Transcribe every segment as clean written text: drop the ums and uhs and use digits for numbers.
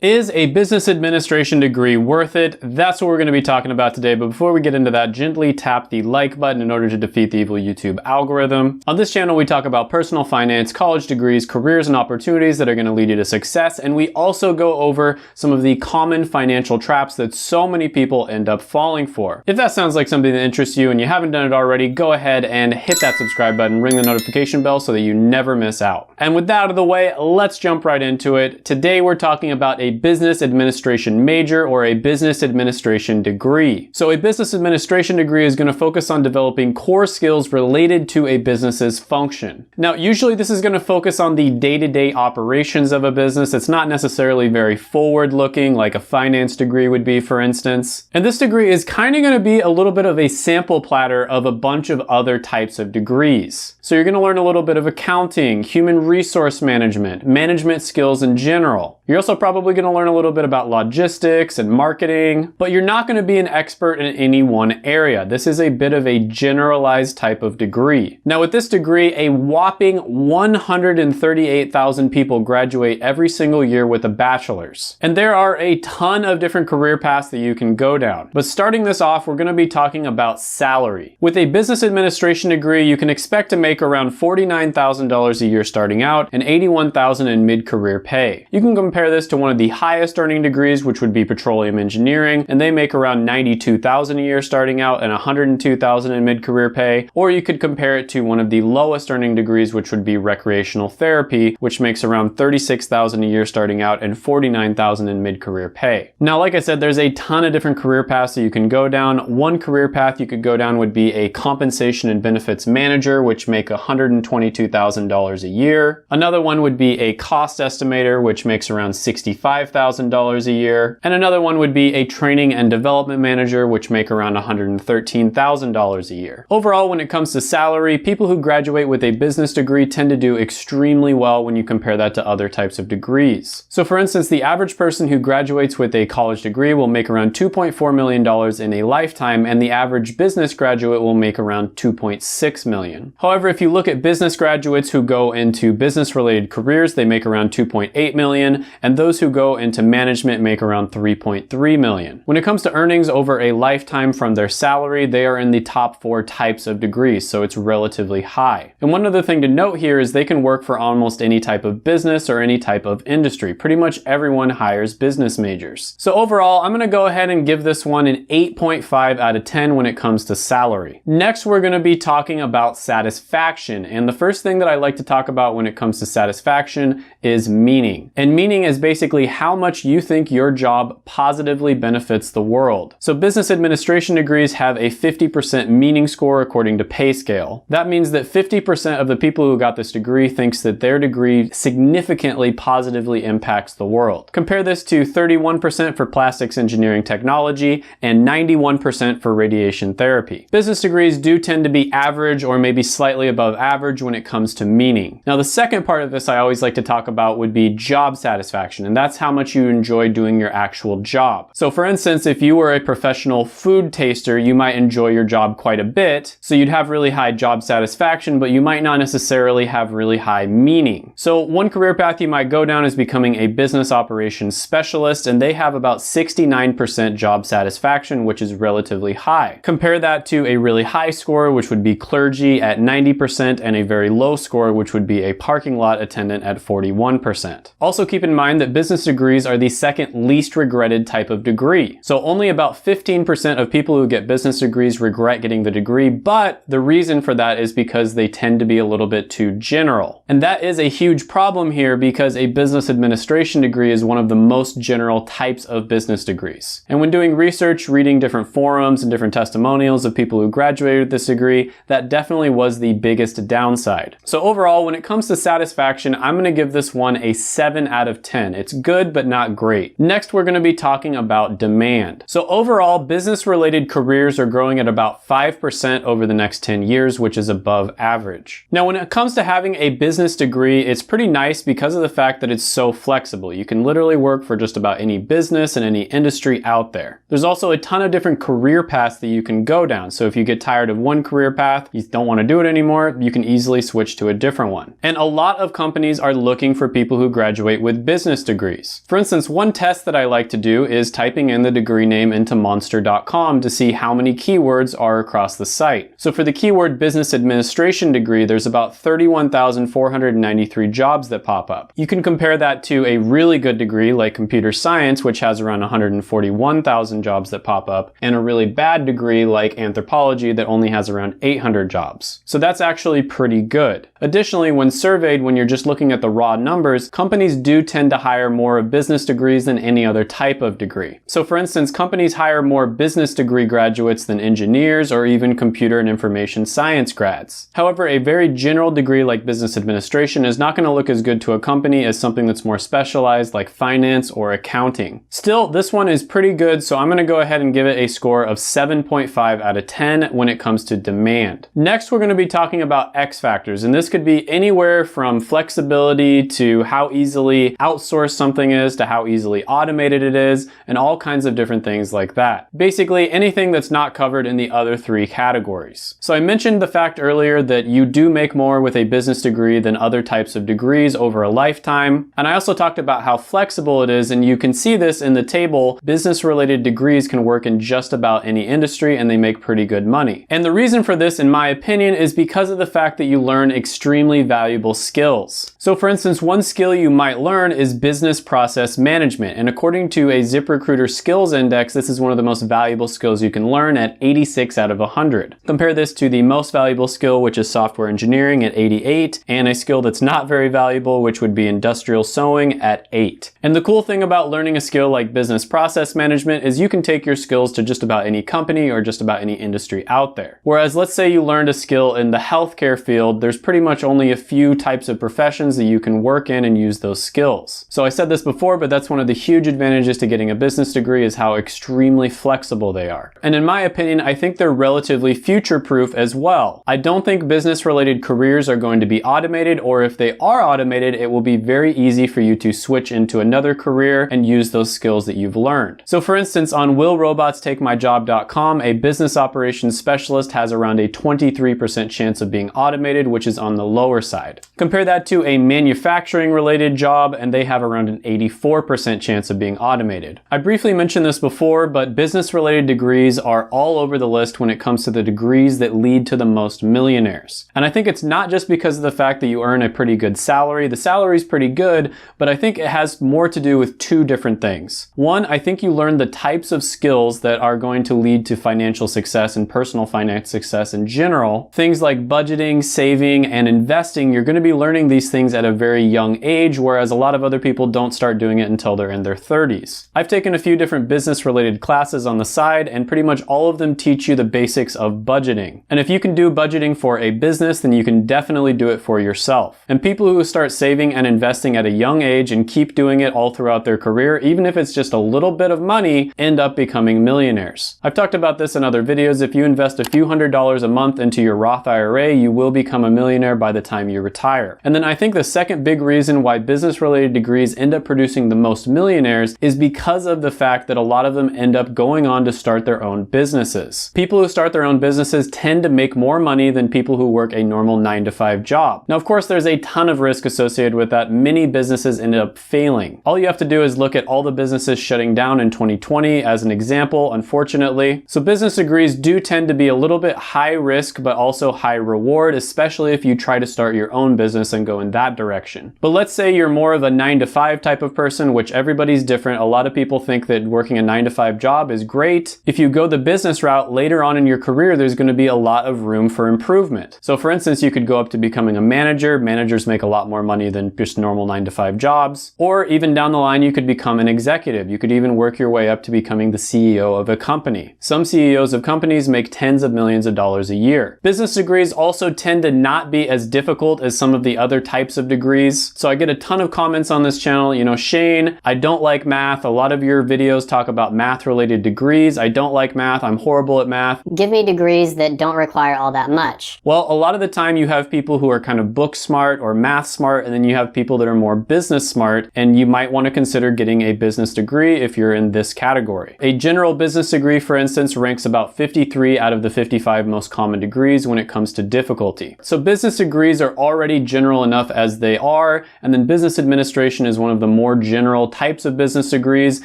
Is a business administration degree worth it? That's what we're going to be talking about today. But before we get into that, gently tap the like button in order to defeat the evil YouTube algorithm. On this channel, we talk about personal finance, college degrees, careers, and opportunities that are going to lead you to success. And we also go over some of the common financial traps that so many people end up falling for. If that sounds like something that interests you and you haven't done it already, go ahead and hit that subscribe button, ring the notification bell so that you never miss out. And with that out of the way, let's jump right into it. Today, we're talking about a business administration major or a business administration degree. So a business administration degree is going to focus on developing core skills related to a business's function. Now, usually this is going to focus on the day-to-day operations of a business. It's not necessarily very forward-looking like a finance degree would be, for instance. And this degree is kind of going to be a little bit of a sample platter of a bunch of other types of degrees. So you're going to learn a little bit of accounting, human resource management, management skills in general. You're also probably going to learn a little bit about logistics and marketing, but you're not going to be an expert in any one area. This is a bit of a generalized type of degree. Now with this degree, a whopping 138,000 people graduate every single year with a bachelor's. And there are a ton of different career paths that you can go down. But starting this off, we're going to be talking about salary. With a business administration degree, you can expect to make around $49,000 a year starting out and $81,000 in mid-career pay. You can compare this to one of the highest earning degrees, which would be petroleum engineering, and they make around $92,000 a year starting out and $102,000 in mid-career pay. Or you could compare it to one of the lowest earning degrees, which would be recreational therapy, which makes around $36,000 a year starting out and $49,000 in mid-career pay. Now, like I said, there's a ton of different career paths that you can go down. One career path you could go down would be a compensation and benefits manager, which make $122,000 a year. Another one would be a cost estimator, which makes around $65,000 a year. And another one would be a training and development manager, which make around $113,000 a year. Overall, when it comes to salary, people who graduate with a business degree tend to do extremely well when you compare that to other types of degrees. So for instance, the average person who graduates with a college degree will make around $2.4 million in a lifetime, and the average business graduate will make around $2.6 million. However, if you look at business graduates who go into business-related careers, they make around $2.8 million, and those who go into management make around $3.3 million. When it comes to earnings over a lifetime from their salary, they are in the top 4 types of degrees, so it's relatively high. And one other thing to note here is they can work for almost any type of business or any type of industry. Pretty much everyone hires business majors. So overall, I'm going to go ahead and give this one an 8.5 out of 10 when it comes to salary. Next, we're going to be talking about satisfaction. And the first thing that I like to talk about when it comes to satisfaction is meaning. And meaning is basically how much you think your job positively benefits the world. So business administration degrees have a 50% meaning score according to payscale. That means that 50% of the people who got this degree thinks that their degree significantly positively impacts the world. Compare this to 31% for plastics engineering technology and 91% for radiation therapy. Business degrees do tend to be average or maybe slightly above average when it comes to meaning. Now, the second part of this I always like to talk about would be job satisfaction, and that's how much you enjoy doing your actual job. So for instance, if you were a professional food taster, you might enjoy your job quite a bit, so you'd have really high job satisfaction, but you might not necessarily have really high meaning. So one career path you might go down is becoming a business operations specialist, and they have about 69% job satisfaction, which is relatively high. Compare that to a really high score, which would be clergy at 90%, and a very low score, which would be a parking lot attendant at 41%. Also keep in mind that business degrees are the second least regretted type of degree. So only about 15% of people who get business degrees regret getting the degree, but the reason for that is because they tend to be a little bit too general. And that is a huge problem here because a business administration degree is one of the most general types of business degrees. And when doing research, reading different forums and different testimonials of people who graduated with this degree, that definitely was the biggest downside. So overall, when it comes to satisfaction, I'm going to give this one a 7 out of 10. It's good, but not great. Next, we're going to be talking about demand. So overall, business-related careers are growing at about 5% over the next 10 years, which is above average. Now, when it comes to having a business degree, it's pretty nice because of the fact that it's so flexible. You can literally work for just about any business and any industry out there. There's also a ton of different career paths that you can go down. So if you get tired of one career path, you don't want to do it anymore, you can easily switch to a different one. And a lot of companies are looking for people who graduate with business business degrees. For instance, one test that I like to do is typing in the degree name into monster.com to see how many keywords are across the site. So for the keyword business administration degree, there's about 31,493 jobs that pop up. You can compare that to a really good degree like computer science, which has around 141,000 jobs that pop up, and a really bad degree like anthropology that only has around 800 jobs. So that's actually pretty good. Additionally, when surveyed, when you're just looking at the raw numbers, companies do tend to hire more of business degrees than any other type of degree. So for instance, companies hire more business degree graduates than engineers or even computer and information science grads. However, a very general degree like business administration is not going to look as good to a company as something that's more specialized like finance or accounting. Still, this one is pretty good, so I'm going to go ahead and give it a score of 7.5 out of 10 when it comes to demand. Next, we're going to be talking about X factors, and this could be anywhere from flexibility to how easily outsourced something is to how easily automated it is, and all kinds of different things like that. Basically, anything that's not covered in the other three categories. So I mentioned the fact earlier that you do make more with a business degree than other types of degrees over a lifetime, and I also talked about how flexible it is, and you can see this in the table. Business-related degrees can work in just about any industry, and they make pretty good money. And the reason for this, in my opinion, is because of the fact that you learn extremely valuable skills. So for instance, one skill you might learn is business process management, and according to a ZipRecruiter skills index, this is one of the most valuable skills you can learn at 86 out of 100. Compare this to the most valuable skill, which is software engineering at 88, and a skill that's not very valuable, which would be industrial sewing at 8. And the cool thing about learning a skill like business process management is you can take your skills to just about any company or just about any industry out there. Whereas let's say you learned a skill in the healthcare field, there's pretty much only a few types of professions that you can work in and use those skills. So I said this before, but that's one of the huge advantages to getting a business degree is how extremely flexible they are. And in my opinion, I think they're relatively future-proof as well. I don't think business-related careers are going to be automated, or if they are automated, it will be very easy for you to switch into another career and use those skills that you've learned. So for instance, on willrobotstakemyjob.com, a business operations specialist has around a 23% chance of being automated, which is on the lower side. Compare that to a manufacturing-related job, and they have around an 84% chance of being automated. I briefly mentioned this before, but business-related degrees are all over the list when it comes to the degrees that lead to the most millionaires. And I think it's not just because of the fact that you earn a pretty good salary. The salary's pretty good, but I think it has more to do with two different things. One, I think you learn the types of skills that are going to lead to financial success and personal finance success in general. Things like budgeting, saving, and investing, you're going to be learning these things at a very young age, whereas a lot of other people don't start doing it until they're in their 30s. I've taken a few different business-related classes on the side, and pretty much all of them teach you the basics of budgeting. And if you can do budgeting for a business, then you can definitely do it for yourself. And people who start saving and investing at a young age and keep doing it all throughout their career, even if it's just a little bit of money, end up becoming millionaires. I've talked about this in other videos. If you invest a few $100s a month into your Roth IRA, you will become a millionaire by the time you retire. And then I think the second big reason why business-related degrees end up producing the most millionaires is because of the fact that a lot of them end up going on to start their own businesses. People who start their own businesses tend to make more money than people who work a normal 9-to-5 job. Now, of course, there's a ton of risk associated with that. Many businesses end up failing. All you have to do is look at all the businesses shutting down in 2020 as an example, unfortunately. So business degrees do tend to be a little bit high risk, but also high reward, especially if you try to start your own business and go in that direction. But let's say you're more of a 9-to-5 type of person, which everybody's different. A lot of people think that working a 9-to-5 job is great. If you go the business route later on in your career, there's going to be a lot of room for improvement. So for instance, you could go up to becoming a manager. Managers make a lot more money than just normal 9-to-5 jobs. Or even down the line, you could become an executive. You could even work your way up to becoming the CEO of a company. Some CEOs of companies make tens of millions of dollars a year. Business degrees also tend to not be as difficult as some of the other types of degrees. So I get a ton of comments on this channel. You know, Shane, I don't like math. A lot of your videos talk about math-related degrees. I don't like math. I'm horrible at math. Give me degrees that don't require all that much. Well, a lot of the time you have people who are kind of book smart or math smart, and then you have people that are more business smart, and you might want to consider getting a business degree if you're in this category. A general business degree, for instance, ranks about 53 out of the 55 most common degrees when it comes to difficulty. So business degrees are already general enough as they are, and then business administration administration is one of the more general types of business degrees,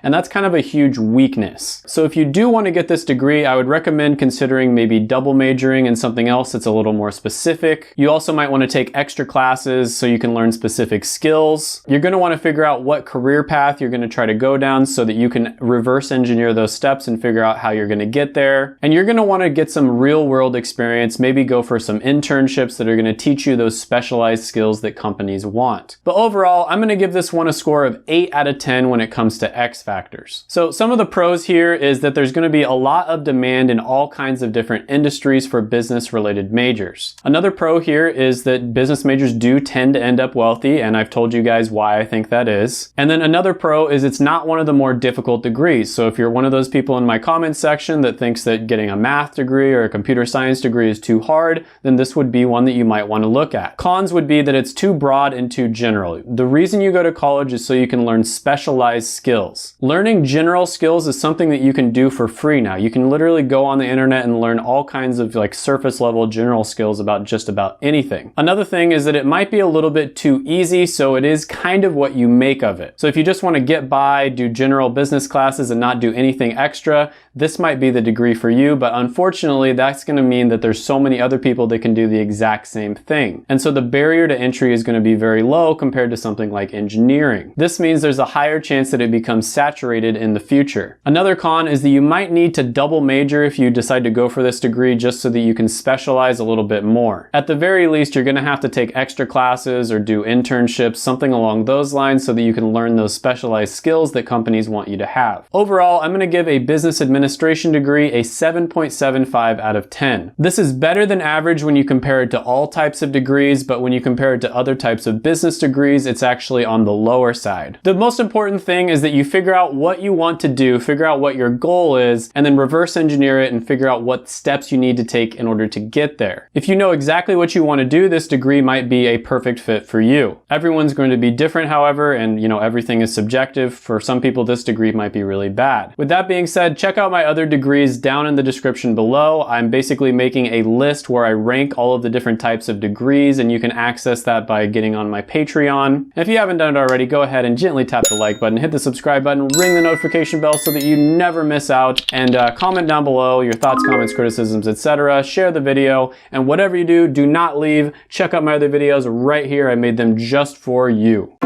and that's kind of a huge weakness. So if you do want to get this degree, I would recommend considering maybe double majoring in something else that's a little more specific. You also might want to take extra classes so you can learn specific skills. You're going to want to figure out what career path you're going to try to go down so that you can reverse engineer those steps and figure out how you're going to get there. And you're going to want to get some real world experience, maybe go for some internships that are going to teach you those specialized skills that companies want. But overall, I'm going to give this one a score of 8 out of 10 when it comes to X factors. So some of the pros here is that there's going to be a lot of demand in all kinds of different industries for business related majors. Another pro here is that business majors do tend to end up wealthy, and I've told you guys why I think that is. And then another pro is it's not one of the more difficult degrees. So if you're one of those people in my comments section that thinks that getting a math degree or a computer science degree is too hard, then this would be one that you might want to look at. Cons would be that it's too broad and too general. The reason you go to college is so you can learn specialized skills. Learning general skills is something that you can do for free now. You can literally go on the internet and learn all kinds of like surface level general skills about just about anything. Another thing is that it might be a little bit too easy, so it is kind of what you make of it. So if you just want to get by, do general business classes and not do anything extra, this might be the degree for you, but unfortunately that's going to mean that there's so many other people that can do the exact same thing. And so the barrier to entry is going to be very low compared to something like engineering. This means there's a higher chance that it becomes saturated in the future. Another con is that you might need to double major if you decide to go for this degree just so that you can specialize a little bit more. At the very least, you're going to have to take extra classes or do internships, something along those lines, so that you can learn those specialized skills that companies want you to have. Overall, I'm going to give a business administration degree a 7.75 out of 10. This is better than average when you compare it to all types of degrees, but when you compare it to other types of business degrees, it's actually on the lower side. The most important thing is that you figure out what you want to do, figure out what your goal is, and then reverse engineer it and figure out what steps you need to take in order to get there. If you know exactly what you want to do, this degree might be a perfect fit for you. Everyone's going to be different, however, and everything is subjective. For some people, this degree might be really bad. With that being said, check out my other degrees down in the description below. I'm basically making a list where I rank all of the different types of degrees, and you can access that by getting on my Patreon. And if you haven't done it already, go ahead and gently tap the like button, hit the subscribe button, ring the notification bell so that you never miss out, and comment down below your thoughts, comments, criticisms, etc. Share the video, and whatever you do, do not leave. Check out my other videos right here. I made them just for you.